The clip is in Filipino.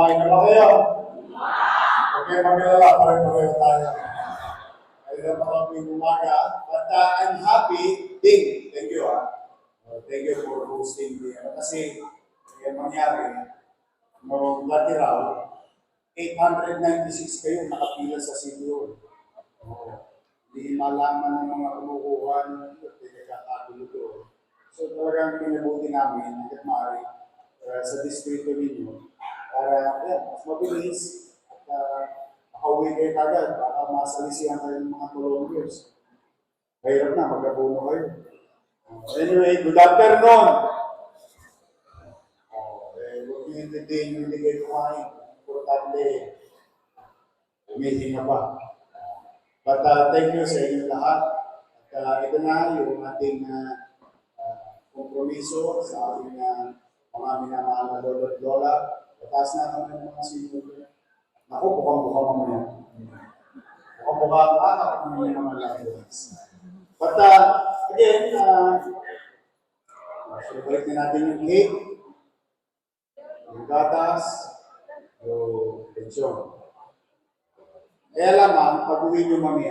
Kumain na ba kayo? Okay, mag-alala, pareho tayo. Ayun na pa kami umaga. But I'm happy. Ding, thank you. Thank you for hosting me. Kasi, yung mangyari, no, dati raw, 896 kayo nakapila sa CDO. Hindi malaman ng mga kumukuha ng pinagkakagulo doon. So talagang pinabuti namin, hanggang maaari, sa distrito ninyo, para mas mabilis at makauwi kayo kagad para masalisihan kayo ng mga Colombians. Mahirap na, mag-abono kayo. Anyway, good afternoon! Huwag niyo intindihin yung hindi kayo kumain. Importante, humihinga pa. But thank you sa inyo lahat. At ito na yung ating kompromiso sa ating mga minamahal na lolo at lola. Pataas na kami ng mga sinunod. Ako, bukang-buka mamaya. Bukang-buka ang anak ng mga loved ones. But again, celebrate na natin yung cake, yung gatas, yung pensyon. Kaya lamang, pag-uwi nyo mamaya,